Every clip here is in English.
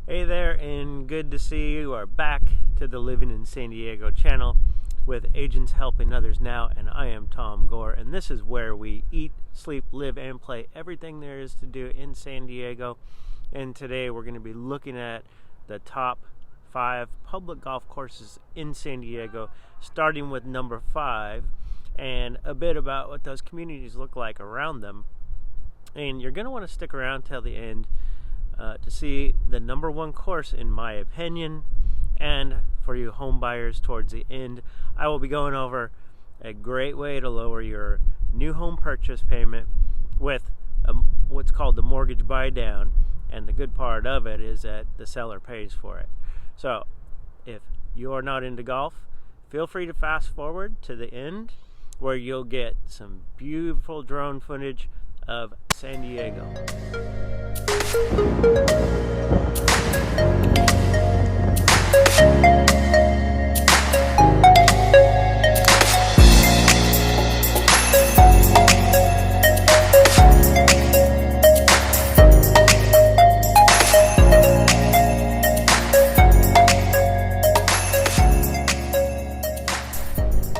Hey there, and good to see you are back to the Living in San Diego channel with Agents Helping Others Now, and I am Tom Gore, and this is where we eat, sleep, live, and play everything there is to do in San Diego. And today we're going to be looking at the top 5 public golf courses in San Diego, starting with number 5, and a bit about what those communities look like around them. And you're going to want to stick around till the end to see the number 1 course, in my opinion. And for you home buyers, towards the end, I will be going over a great way to lower your new home purchase payment with what's called the mortgage buy down. And the good part of it is that the seller pays for it. So if you're not into golf, feel free to fast forward to the end, where you'll get some beautiful drone footage of San Diego.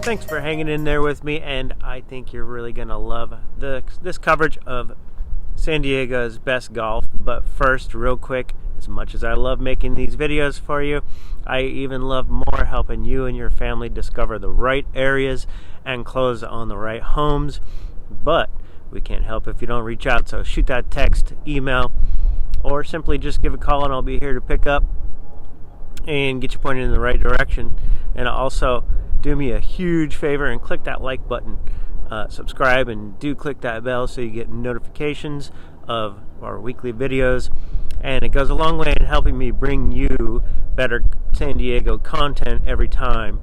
Thanks for hanging in there with me, and I think you're really going to love this coverage of San Diego's best golf. But first, real quick, as much as I love making these videos for you, I even love more helping you and your family discover the right areas and close on the right homes. But we can't help if you don't reach out, so shoot that text, email, or simply just give a call and I'll be here to pick up and get you pointed in the right direction. And also, do me a huge favor and click that like button, subscribe, and do click that bell so you get notifications of our weekly videos. And it goes a long way in helping me bring you better San Diego content every time.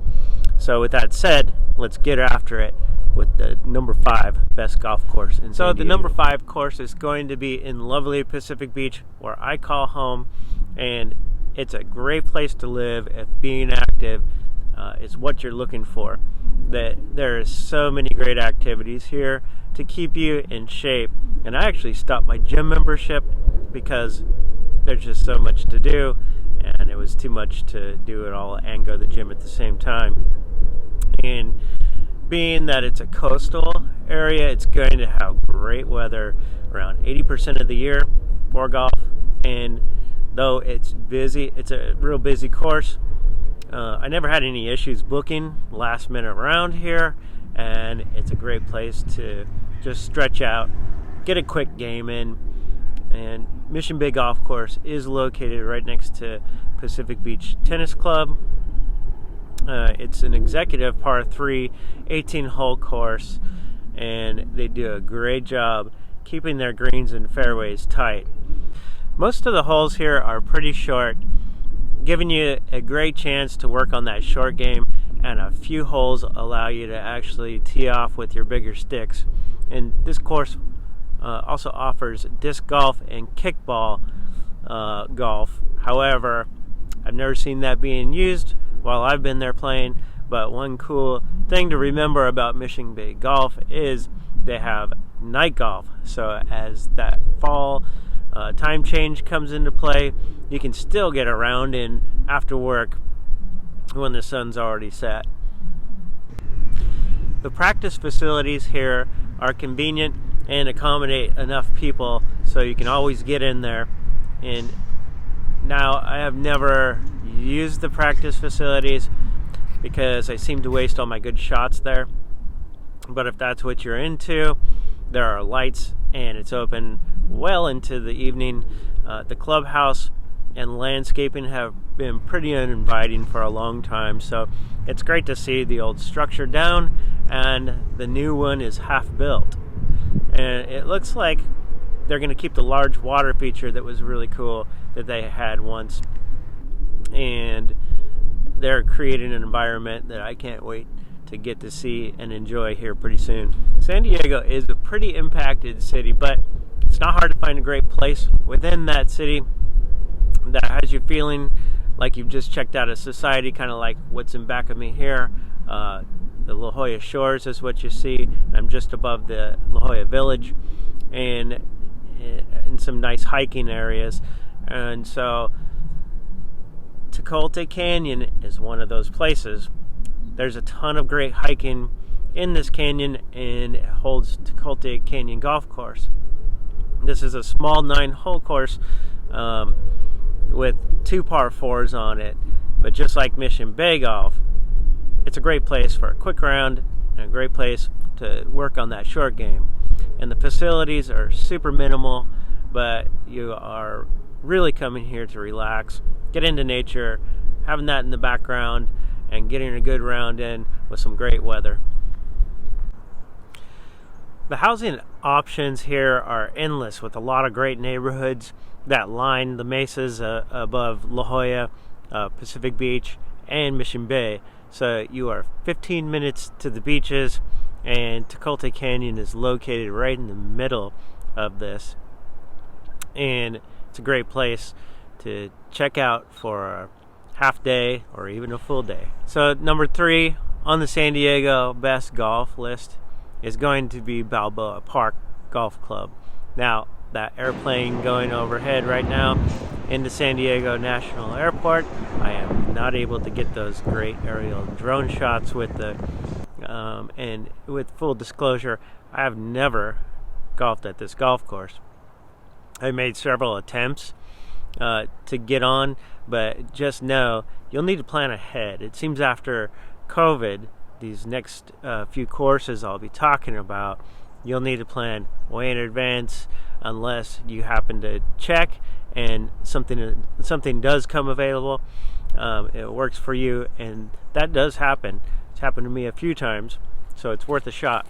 So with that said, let's get after it with the number 5 best golf course in San Diego. So the number 5 course is going to be in lovely Pacific Beach, where I call home, and it's a great place to live if being active is what you're looking for. There is so many great activities here to keep you in shape. And I actually stopped my gym membership because there's just so much to do, and it was too much to do it all and go to the gym at the same time. And being that it's a coastal area, it's going to have great weather around 80% of the year for golf. And though it's busy, it's a real busy course, I never had any issues booking last minute around here, and it's a great place to just stretch out, get a quick game in. And Mission Bay Golf Course is located right next to Pacific Beach Tennis Club. It's an executive par 3 18-hole course, and they do a great job keeping their greens and fairways tight. Most of the holes here are pretty short, giving you a great chance to work on that short game, and a few holes allow you to actually tee off with your bigger sticks. And this course also offers disc golf and kickball golf. However, I've never seen that being used while I've been there playing. But one cool thing to remember about Mission Bay Golf is they have night golf. So as that fall time change comes into play, you can still get around in after work when the sun's already set. The practice facilities here are convenient and accommodate enough people so you can always get in there. And now, I have never used the practice facilities because I seem to waste all my good shots there. But if that's what you're into, there are lights and it's open well into the evening. The clubhouse and landscaping have been pretty uninviting for a long time, so it's great to see the old structure down and the new one is half built. And it looks like they're going to keep the large water feature that was really cool that they had once. And they're creating an environment that I can't wait to get to see and enjoy here pretty soon. San Diego is a pretty impacted city, but it's not hard to find a great place within that city that has you feeling like you've just checked out of society, kind of like what's in back of me here. The La Jolla Shores is what you see. I'm just above the La Jolla Village, and in some nice hiking areas. And so Tecate Canyon is one of those places. There's a ton of great hiking in this canyon, and it holds Tecate Canyon Golf Course. This is a small 9-hole course with 2 par 4s on it, but just like Mission Bay Golf, it's a great place for a quick round and a great place to work on that short game. And the facilities are super minimal, but you are really coming here to relax, get into nature, having that in the background, and getting a good round in with some great weather. The housing options here are endless, with a lot of great neighborhoods that line the mesas above La Jolla, Pacific Beach, and Mission Bay. So you are 15 minutes to the beaches, and Tecate Canyon is located right in the middle of this. And it's a great place to check out for a half day or even a full day. So number 3 on the San Diego best golf list is going to be Balboa Park Golf Club. Now, that airplane going overhead right now into San Diego National Airport, I am not able to get those great aerial drone shots with the and with full disclosure, I have never golfed at this golf course. I made several attempts to get on, but just know you'll need to plan ahead. It seems after COVID, these next few courses I'll be talking about, you'll need to plan way in advance unless you happen to check and something does come available. It works for you, and that does happen. It's happened to me a few times, so it's worth a shot.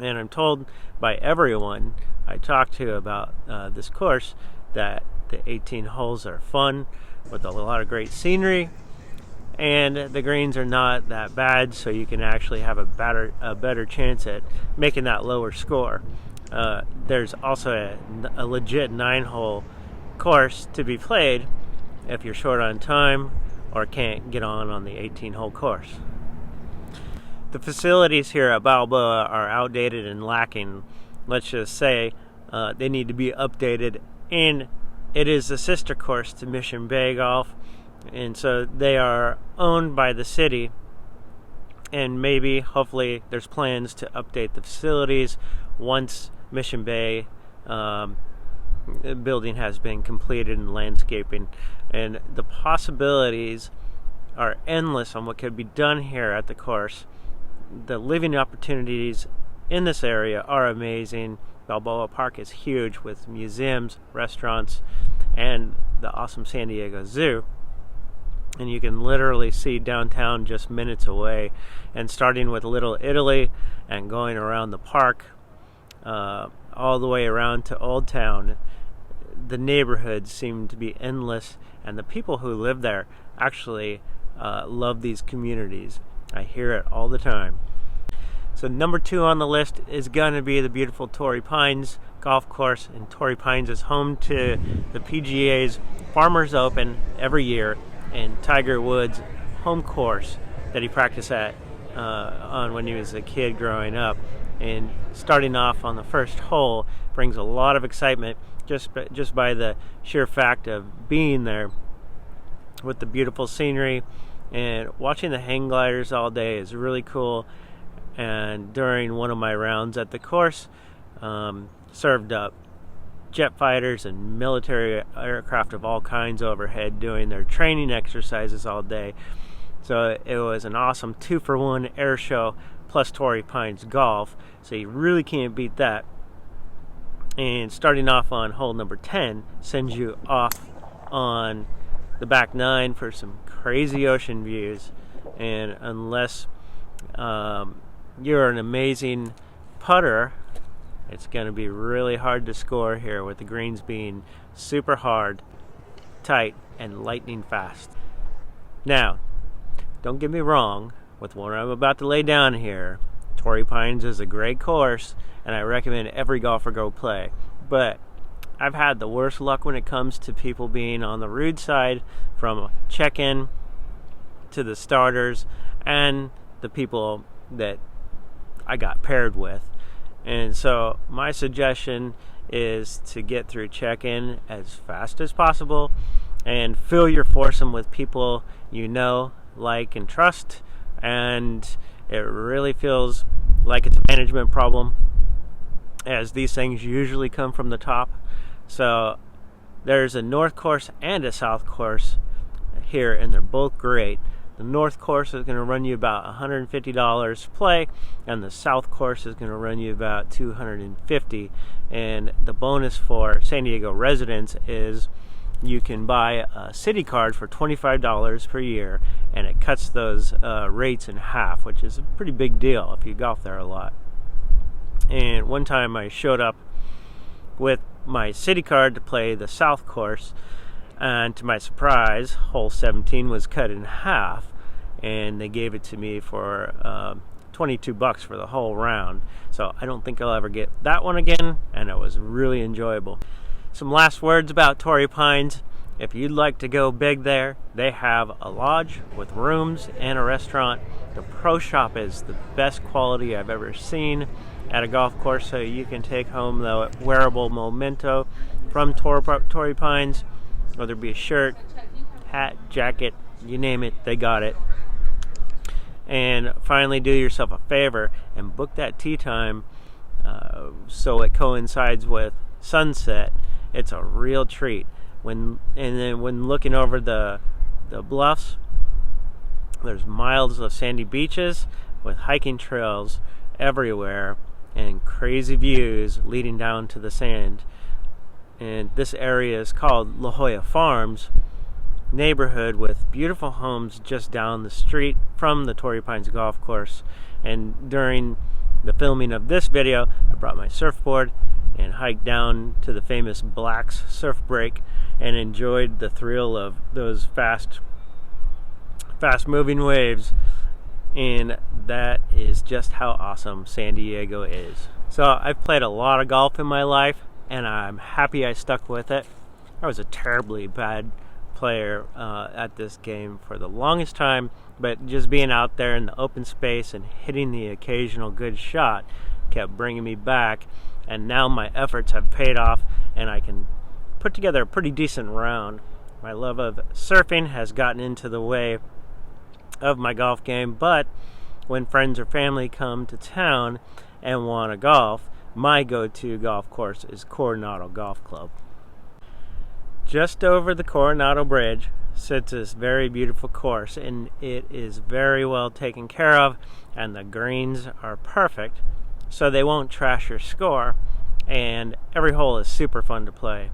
And I'm told by everyone I talk to about this course that the 18 holes are fun with a lot of great scenery, and the greens are not that bad, so you can actually have a better chance at making that lower score. There's also a legit 9-hole course to be played if you're short on time or can't get on the 18-hole course. The facilities here at Balboa are outdated and lacking. Let's just say they need to be updated, and it is a sister course to Mission Bay Golf, and so they are owned by the city, and maybe, hopefully, there's plans to update the facilities once Mission Bay building has been completed and landscaping. And the possibilities are endless on what could be done here at the course. The living opportunities in this area are amazing. Balboa Park is huge with museums, restaurants, and the awesome San Diego Zoo. And you can literally see downtown just minutes away. And starting with Little Italy and going around the park all the way around to Old Town, the neighborhoods seem to be endless, and the people who live there actually love these communities. I hear it all the time. So number 2 on the list is going to be the beautiful Torrey Pines Golf Course, and Torrey Pines is home to the PGA's Farmers Open every year, and Tiger Woods' home course that he practiced at on when he was a kid growing up. And starting off on the first hole brings a lot of excitement just by the sheer fact of being there with the beautiful scenery, and watching the hang gliders all day is really cool. And during one of my rounds at the course, served up jet fighters and military aircraft of all kinds overhead doing their training exercises all day. So it was an awesome 2-for-1 air show plus Torrey Pines golf, so you really can't beat that. And starting off on hole number 10 sends you off on the back 9 for some crazy ocean views. And unless you're an amazing putter, it's going to be really hard to score here, with the greens being super hard, tight, and lightning fast. Now, don't get me wrong, with what I'm about to lay down here, Torrey Pines is a great course, and I recommend every golfer go play. But I've had the worst luck when it comes to people being on the rude side, from check-in to the starters and the people that I got paired with. And so my suggestion is to get through check-in as fast as possible and fill your foursome with people you know, like, and trust. And it really feels like it's a management problem, as these things usually come from the top. So there's a north course and a south course here, and they're both great. The north course is going to run you about $150 to play, and the south course is going to run you about $250. And the bonus for San Diego residents is you can buy a city card for $25 per year, and it cuts those rates in half, which is a pretty big deal if you golf there a lot. And one time I showed up with my city card to play the south course, and to my surprise, hole 17 was cut in half, and they gave it to me for $22 for the whole round. So I don't think I'll ever get that one again, and it was really enjoyable. Some last words about Torrey Pines. If you'd like to go big there, they have a lodge with rooms and a restaurant. The pro shop is the best quality I've ever seen at a golf course, so you can take home the wearable memento from Torrey Pines, whether it be a shirt, hat, jacket, you name it, they got it. And finally, do yourself a favor and book that tee time so it coincides with sunset. It's a real treat. Then when looking over the bluffs, there's miles of sandy beaches with hiking trails everywhere and crazy views leading down to the sand. And this area is called La Jolla Farms neighborhood, with beautiful homes just down the street from the Torrey Pines golf course. And during the filming of this video, I brought my surfboard and hiked down to the famous Black's surf break and enjoyed the thrill of those fast moving waves. And that is just how awesome San Diego is. So I've played a lot of golf in my life, and I'm happy I stuck with it. I was a terribly bad player at this game for the longest time, but just being out there in the open space and hitting the occasional good shot kept bringing me back. And now my efforts have paid off, and I can put together a pretty decent round. My love of surfing has gotten into the way of my golf game, but when friends or family come to town and want to golf, my go-to golf course is Coronado Golf Club. Just over the Coronado Bridge sits this very beautiful course, and it is very well taken care of, and the greens are perfect, so they won't trash your score, and every hole is super fun to play.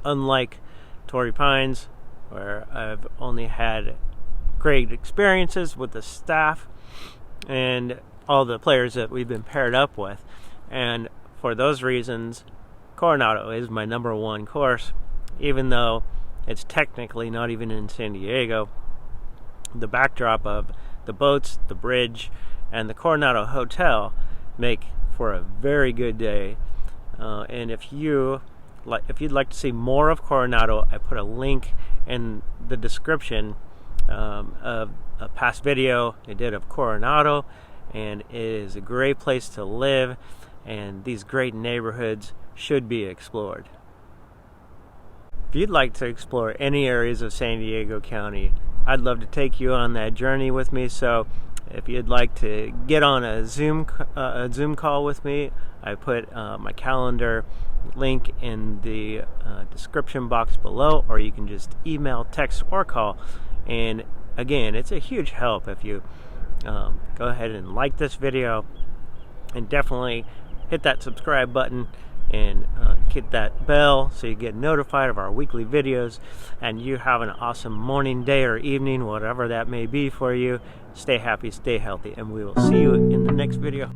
Unlike Torrey Pines, where I've only had great experiences with the staff and all the players that we've been paired up with, and for those reasons, Coronado is my number one course, even though it's technically not even in San Diego. The backdrop of the boats, the bridge, and the Coronado Hotel make for a very good day. And if you'd like to see more of Coronado, I put a link in the description of a past video I did of Coronado, and it is a great place to live, and these great neighborhoods should be explored. If you'd like to explore any areas of San Diego County, I'd love to take you on that journey with me. So if you'd like to get on a Zoom call with me, I put my calendar link in the description box below, or you can just email, text, or call. And again, it's a huge help if you go ahead and like this video, and definitely hit that subscribe button and hit that bell so you get notified of our weekly videos. And you have an awesome morning, day, or evening, whatever that may be for you. Stay happy, stay healthy, and we will see you in the next video.